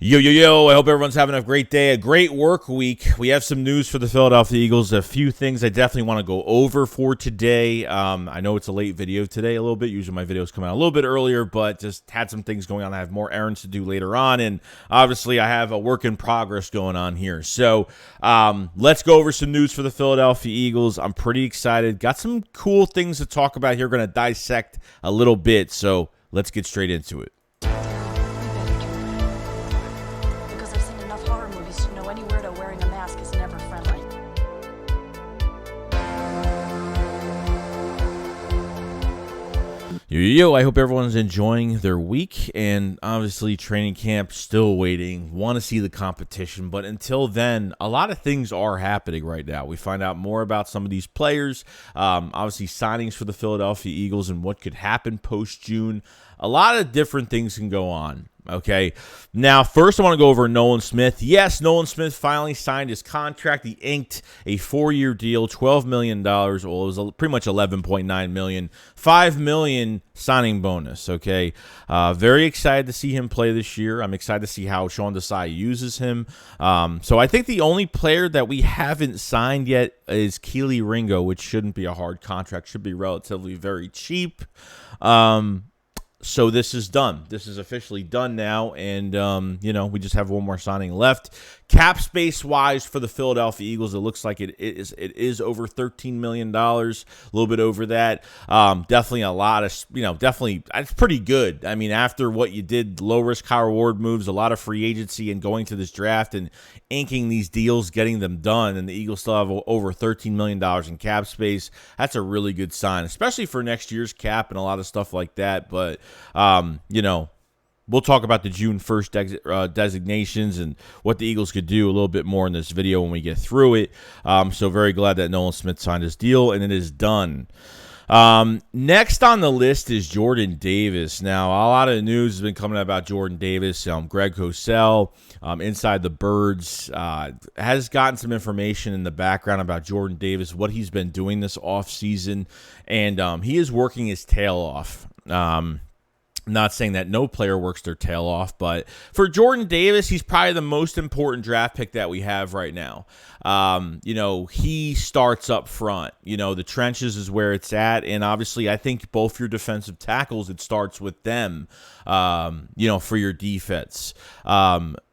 Yo, I hope everyone's having a great day, a great work week. We have some news for the Philadelphia Eagles, a few things I definitely want to go over for today. I know it's a late video today a little bit. Usually my videos come out a little bit earlier, but just had some things going on. I have more errands to do later on, and obviously I have a work in progress going on here. So let's go over some news for the Philadelphia Eagles. I'm pretty excited. Got some cool things to talk about here. Going to dissect a little bit, so let's get straight into it. Yo, I hope everyone's enjoying their week, and obviously training camp still waiting. Want to see the competition, but until then, a lot of things are happening right now. We find out more about some of these players, obviously signings for the Philadelphia Eagles and what could happen post-June. A lot of different things can go on. Okay, now first I want to go over Nolan Smith. Yes, Nolan Smith finally signed his contract. He inked a 4-year deal, $12 million. Well, it was pretty much $11.9 million. $5 million signing bonus. Okay, very excited to see him play this year. I'm excited to see how Sean Desai uses him. So I think the only player that we haven't signed yet is Keely Ringo, which shouldn't be a hard contract. Should be relatively very cheap. So this is done. This is officially done now, and, we just have one more signing left. Cap space-wise for the Philadelphia Eagles, it looks like it is over $13 million, a little bit over that. Definitely a lot of, definitely, it's pretty good. I mean, after what you did, low-risk, high-reward moves, a lot of free agency, and going to this draft and inking these deals, getting them done, and the Eagles still have over $13 million in cap space. That's a really good sign, especially for next year's cap and a lot of stuff like that. But, we'll talk about the June 1st designations and what the Eagles could do a little bit more in this video when we get through it. So very glad that Nolan Smith signed his deal, and it is done. Next on the list is Jordan Davis. Now, a lot of news has been coming out about Jordan Davis. Greg Cosell, Inside the Birds, has gotten some information in the background about Jordan Davis, what he's been doing this offseason, and he is working his tail off. Not saying that no player works their tail off, but for Jordan Davis, he's probably the most important draft pick that we have right now. He starts up front. The trenches is where it's at, and obviously I think both your defensive tackles, it starts with them, for your defense.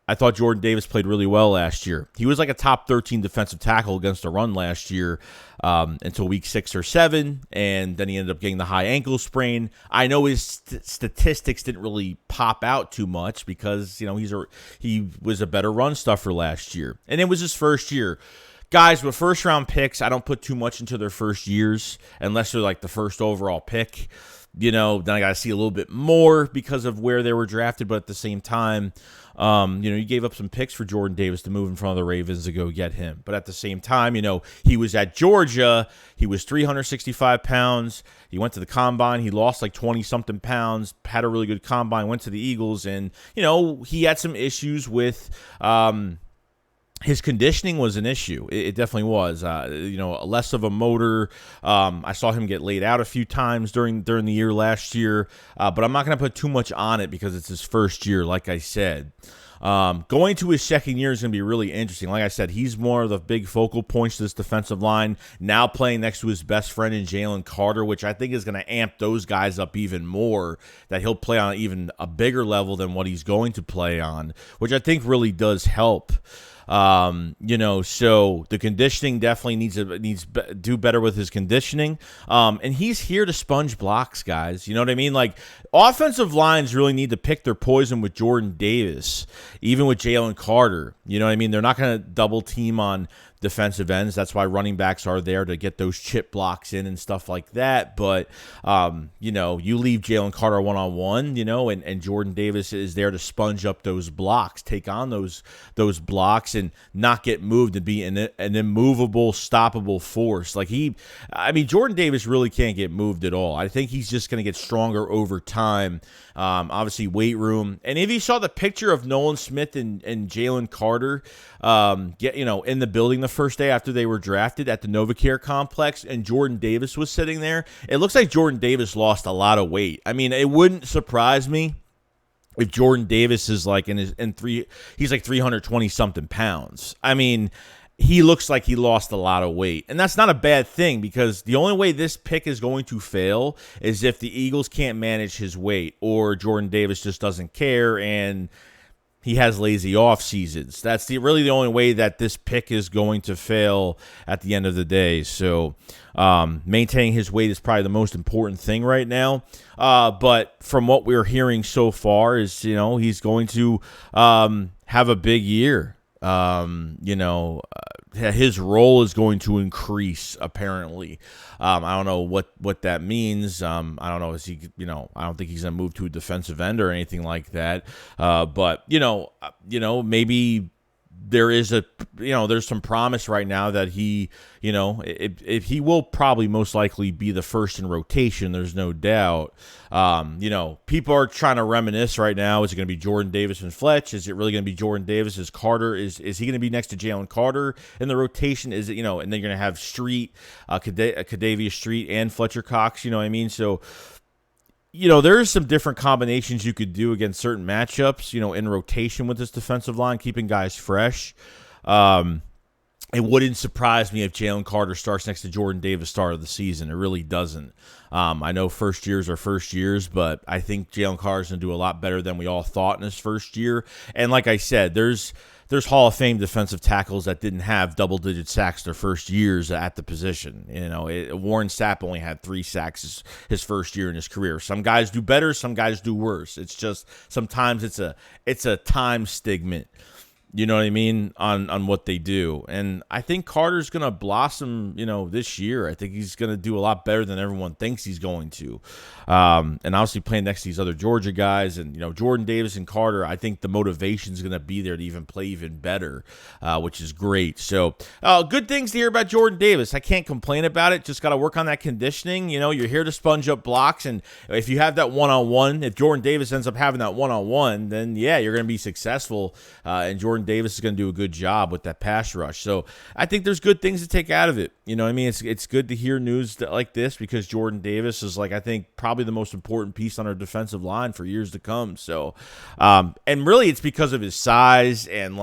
I thought Jordan Davis played really well last year. He was like a top 13 defensive tackle against the run last year until week 6 or 7, and then he ended up getting the high ankle sprain. I know his statistics didn't really pop out too much because he was a better run stuffer last year, and it was his first year. Guys, with first-round picks, I don't put too much into their first years unless they're like the first overall pick. Then I got to see a little bit more because of where they were drafted, but at the same time, you gave up some picks for Jordan Davis to move in front of the Ravens to go get him. But at the same time, he was at Georgia. He was 365 pounds. He went to the combine. He lost like 20-something pounds, had a really good combine, went to the Eagles, and, he had some issues with his conditioning was an issue. It definitely was. Less of a motor. I saw him get laid out a few times during the year last year, but I'm not going to put too much on it because it's his first year, like I said. Going to his second year is going to be really interesting. Like I said, he's more of the big focal points to this defensive line, now playing next to his best friend in Jalen Carter, which I think is going to amp those guys up even more, that he'll play on even a bigger level than what he's going to play on, which I think really does help. So the conditioning definitely needs to do better with his conditioning. And he's here to sponge blocks, guys. You know what I mean? Like, offensive lines really need to pick their poison with Jordan Davis, even with Jalen Carter. You know what I mean? They're not going to double team on defensive ends. That's why running backs are there to get those chip blocks in and stuff like that. But, you leave Jalen Carter one-on-one, and Jordan Davis is there to sponge up those blocks, take on those blocks and not get moved and be an immovable, stoppable force. Jordan Davis really can't get moved at all. I think he's just going to get stronger over time. Obviously, weight room. And if you saw the picture of Nolan Smith and Jalen Carter, in the building the first day after they were drafted at the NovaCare complex, and Jordan Davis was sitting there, it looks like Jordan Davis lost a lot of weight. I mean, it wouldn't surprise me if Jordan Davis is like he's like 320 something pounds. I mean, he looks like he lost a lot of weight. And that's not a bad thing, because the only way this pick is going to fail is if the Eagles can't manage his weight, or Jordan Davis just doesn't care and he has lazy off seasons. That's really the only way that this pick is going to fail at the end of the day. So maintaining his weight is probably the most important thing right now. But from what we're hearing so far is, he's going to have a big year. His role is going to increase, apparently. I don't know what that means. I don't know. Is he, I don't think he's going to move to a defensive end or anything like that. But maybe there is there's some promise right now that he, if he will probably most likely be the first in rotation. There's no doubt. People are trying to reminisce right now. Is it going to be Jordan Davis and Fletch? Is it really going to be Jordan Davis? Is Carter? Is he going to be next to Jalen Carter in the rotation? Is it, and then you're going to have Street, Kadavius Street and Fletcher Cox, you know what I mean? So, there's some different combinations you could do against certain matchups, in rotation with this defensive line, keeping guys fresh. It wouldn't surprise me if Jalen Carter starts next to Jordan Davis start of the season. It really doesn't. I know first years are first years, but I think Jalen Carter's going to do a lot better than we all thought in his first year. And like I said, there's Hall of Fame defensive tackles that didn't have double-digit sacks their first years at the position. Warren Sapp only had 3 sacks his first year in his career. Some guys do better, some guys do worse. It's just sometimes it's a time stigma. You know what I mean, on what they do. And I think Carter's going to blossom, this year. I think he's going to do a lot better than everyone thinks he's going to. And obviously playing next to these other Georgia guys and, Jordan Davis and Carter, I think the motivation is going to be there to even play even better, which is great. So good things to hear about Jordan Davis. I can't complain about it. Just got to work on that conditioning. You're here to sponge up blocks. And if you have that one-on-one, if Jordan Davis ends up having that one-on-one, then, yeah, you're going to be successful. And Jordan Davis is going to do a good job with that pass rush. So I think there's good things to take out of it. You know what I mean? It's good to hear news like this, because Jordan Davis is, I think, probably the most important piece on our defensive line for years to come. So, and really it's because of his size and,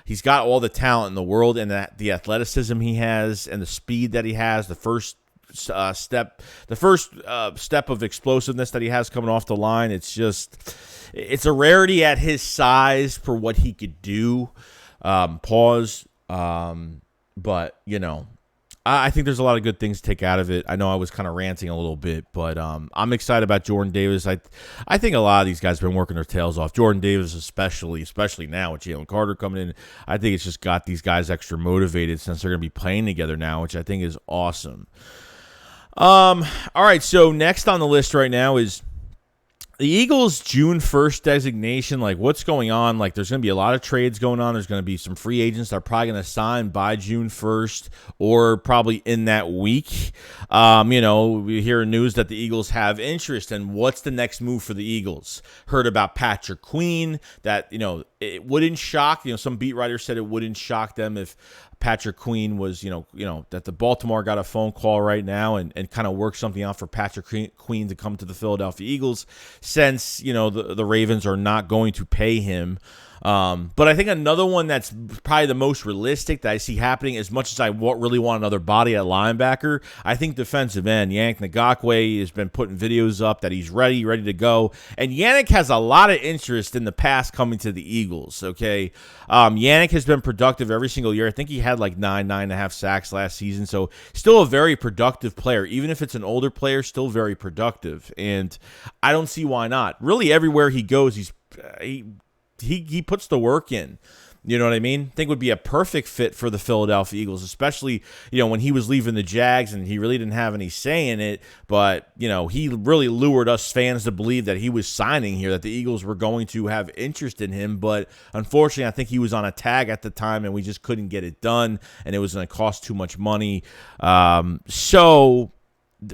he's got all the talent in the world, and the athleticism he has and the speed that he has, the first step of explosiveness that he has coming off the line. It's a rarity at his size for what he could do. But I think there's a lot of good things to take out of it. I know I was kind of ranting a little bit, but I'm excited about Jordan Davis. I think a lot of these guys have been working their tails off. Jordan Davis especially now with Jalen Carter coming in. I think it's just got these guys extra motivated since they're going to be playing together now, which I think is awesome. All right, so next on the list right now is the Eagles' June 1st designation. What's going on? There's going to be a lot of trades going on. There's going to be some free agents that are probably going to sign by June 1st or probably in that week. We hear news that the Eagles have interest, and what's the next move for the Eagles? Heard about Patrick Queen, that, it wouldn't shock. Some beat writers said it wouldn't shock them if Patrick Queen was, that the Baltimore got a phone call right now and kind of work something out for Patrick Queen to come to the Philadelphia Eagles, since, the Ravens are not going to pay him. But I think another one that's probably the most realistic that I see happening, as much as I really want another body at linebacker, I think defensive end. Yannick Ngakoue has been putting videos up that he's ready to go. And Yannick has a lot of interest in the past coming to the Eagles, okay? Yannick has been productive every single year. I think he had 9.5 sacks last season. So still a very productive player. Even if it's an older player, still very productive. And I don't see why not. Really, everywhere he goes, he puts the work in. You know what I mean? I think would be a perfect fit for the Philadelphia Eagles, especially, when he was leaving the Jags and he really didn't have any say in it. But, he really lured us fans to believe that he was signing here, that the Eagles were going to have interest in him. But unfortunately, I think he was on a tag at the time and we just couldn't get it done, and it was going to cost too much money.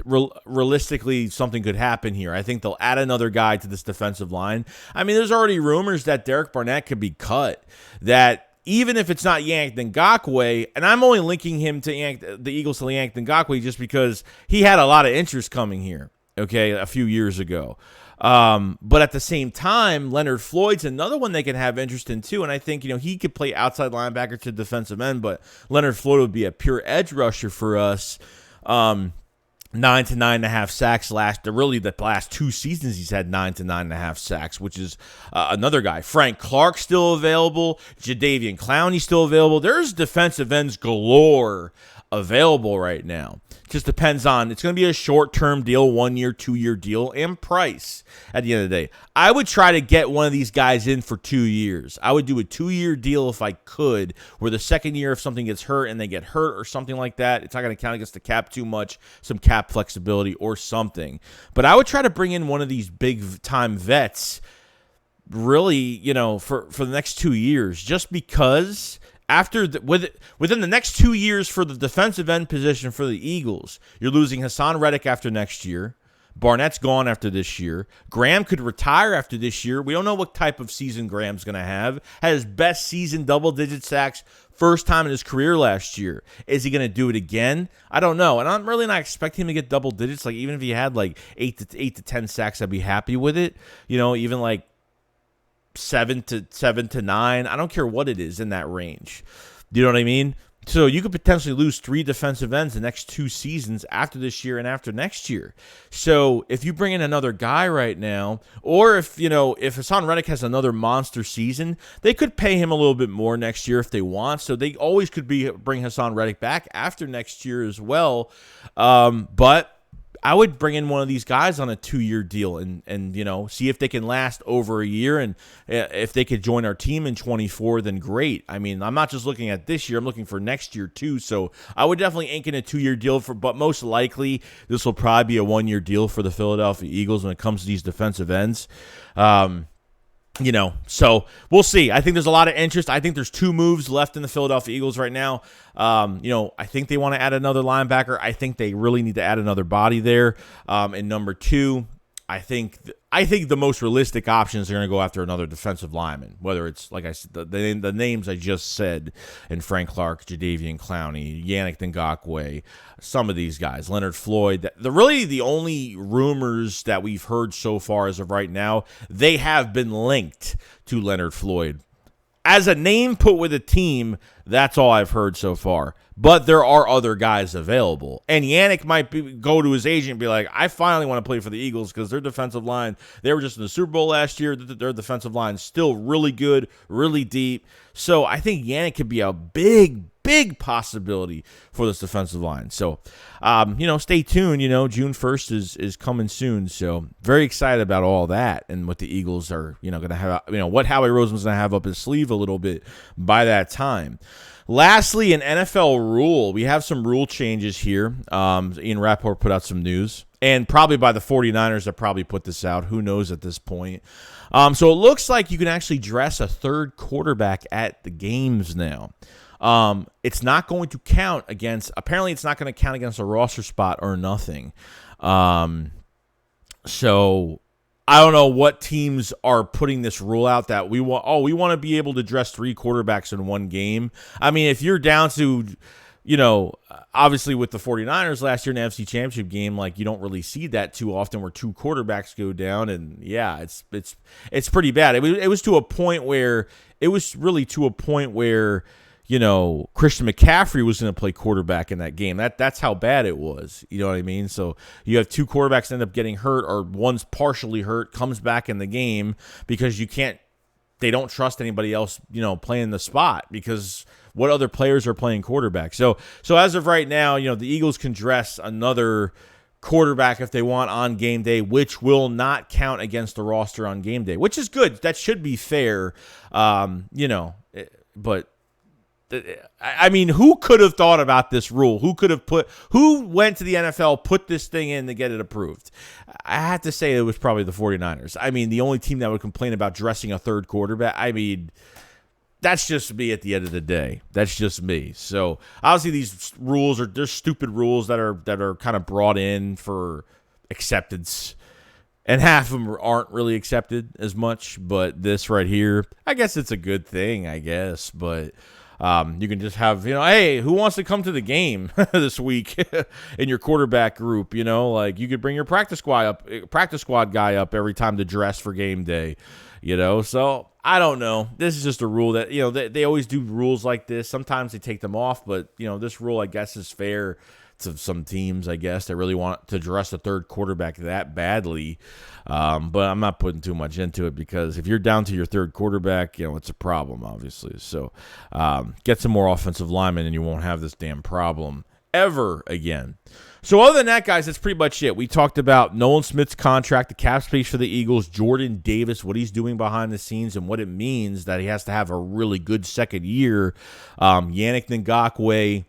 Realistically, something could happen here. I think they'll add another guy to this defensive line. I mean, there's already rumors that Derek Barnett could be cut, that even if it's not Yannick Ngakoue, and I'm only linking him to the Eagles to Yannick Ngakoue just because he had a lot of interest coming here, okay, a few years ago. But at the same time, Leonard Floyd's another one they can have interest in too. And I think, he could play outside linebacker to defensive end, but Leonard Floyd would be a pure edge rusher for us. 9 to 9.5 sacks the last 2 seasons he's had 9 to 9.5 sacks, which is another guy. Frank Clark still available. Jadeveon Clowney still available. There's defensive ends galore available right now. Just depends on, it's going to be a short-term deal, 1 year, 2 year deal, and price at the end of the day. I would try to get one of these guys in for 2 years. I would do a 2-year deal if I could, where the second year, if something gets hurt and they get hurt or something like that, it's not going to count against the cap too much, some cap flexibility or something. But I would try to bring in one of these big-time vets really, for the next 2 years, just because within the next 2 years for the defensive end position for the Eagles, you're losing Hassan Reddick after next year. Barnett's gone after this year. Graham could retire after this year. We don't know what type of season Graham's going to have. Had his best season, double-digit sacks, first time in his career last year. Is he going to do it again? I don't know. And I'm really not expecting him to get double digits. Like, even if he had like 8 to 10 sacks, I'd be happy with it. Even like 7 to 9. I don't care what it is in that range. You know what I mean? So you could potentially lose 3 defensive ends the next 2 seasons after this year and after next year. So if you bring in another guy right now, or if Hassan Reddick has another monster season, they could pay him a little bit more next year if they want. So they always could bring Hassan Reddick back after next year as well. But I would bring in one of these guys on a 2-year deal and see if they can last over a year, and if they could join our team in 24, then great. I mean, I'm not just looking at this year, I'm looking for next year too. So I would definitely ink in a 2-year deal but most likely this will probably be a 1-year deal for the Philadelphia Eagles when it comes to these defensive ends. So we'll see. I think there's a lot of interest. I think there's 2 moves left in the Philadelphia Eagles right now. I think they want to add another linebacker. I think they really need to add another body there. And number 2, I think the most realistic options are going to go after another defensive lineman, whether it's, like I said, the names I just said, and Frank Clark, Jadeveon Clowney, Yannick Ngakoue, some of these guys, Leonard Floyd. The only rumors that we've heard so far as of right now, they have been linked to Leonard Floyd. As a name put with a team, that's all I've heard so far. But there are other guys available. And Yannick might go to his agent and be like, I finally want to play for the Eagles because their defensive line, they were just in the Super Bowl last year. Their defensive line is still really good, really deep. So I think Yannick could be a big possibility for this defensive line. So, stay tuned. June 1st is coming soon. So very excited about all that and what the Eagles are, going to have, what Howie Roseman's going to have up his sleeve a little bit by that time. Lastly, an NFL rule. We have some rule changes here. Ian Rappaport put out some news, and probably by the 49ers that probably put this out. Who knows at this point? So it looks like you can actually dress a third quarterback at the games now. It's not going to count against, apparently it's not going to count against a roster spot or nothing. So I don't know what teams are putting this rule out that we want to be able to dress 3 quarterbacks in one game. I mean, if you're down to, obviously with the 49ers last year in the NFC Championship game, like, you don't really see that too often where 2 quarterbacks go down, and yeah, it's pretty bad. It was to a point where Christian McCaffrey was going to play quarterback in that game. That's how bad it was. You know what I mean? So you have 2 quarterbacks end up getting hurt, or one's partially hurt, comes back in the game because they don't trust anybody else, playing the spot, because what other players are playing quarterback. So as of right now, the Eagles can dress another quarterback if they want on game day, which will not count against the roster on game day, which is good. That should be fair. But I mean, who could have thought about this rule? Who went to the NFL, put this thing in to get it approved? I have to say it was probably the 49ers. I mean, the only team that would complain about dressing a third quarterback. I mean, that's just me at the end of the day. That's just me. So obviously these rules they're stupid rules that are kind of brought in for acceptance. And half of them aren't really accepted as much, but this right here, I guess it's a good thing, I guess. But You can just have, hey, who wants to come to the game this week in your quarterback group? Like you could bring your practice squad guy up every time to dress for game day. So I don't know. This is just a rule that, they always do rules like this. Sometimes they take them off, but, this rule, I guess, is fair to some teams, I guess, that really want to dress a third quarterback that badly. But I'm not putting too much into it because if you're down to your third quarterback, it's a problem, obviously. So get some more offensive linemen and you won't have this damn problem ever again. So other than that, guys, that's pretty much it. We talked about Nolan Smith's contract, the cap space for the Eagles, Jordan Davis, what he's doing behind the scenes, and what it means that he has to have a really good second year. Yannick Ngakoue,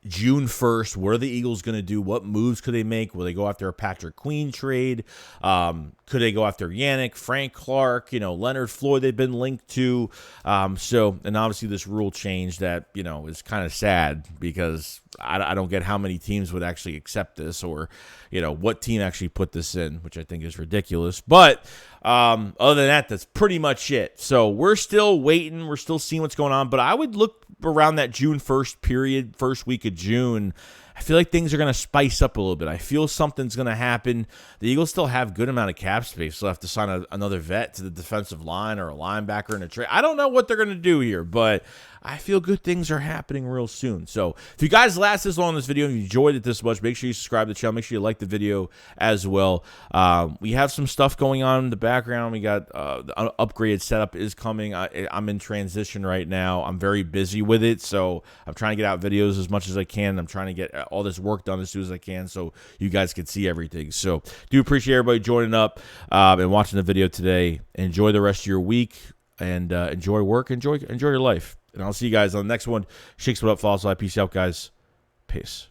June 1st, what are the Eagles going to do? What moves could they make? Will they go after a Patrick Queen trade? Could they go after Yannick, Frank Clark, Leonard Floyd they've been linked to? And obviously this rule change that, is kind of sad because I don't get how many teams would actually accept this or, what team actually put this in, which I think is ridiculous. But other than that, that's pretty much it. So we're still waiting. We're still seeing what's going on. But I would look around that June 1st period, first week of June. I feel like things are going to spice up a little bit. I feel something's going to happen. The Eagles still have a good amount of cap space. They'll have to sign another vet to the defensive line or a linebacker in a trade. I don't know what they're going to do here, but I feel good things are happening real soon. So if you guys last this long in this video and you enjoyed it this much, make sure you subscribe to the channel. Make sure you like the video as well. We have some stuff going on in the background. We got the upgraded setup is coming. I'm in transition right now. I'm very busy with it, so I'm trying to get out videos as much as I can. I'm trying to get all this work done as soon as I can so you guys can see everything. So do appreciate everybody joining up and watching the video today. Enjoy the rest of your week and enjoy work. Enjoy your life. And I'll see you guys on the next one. Shakes what up, follow us. Peace out, guys. Peace.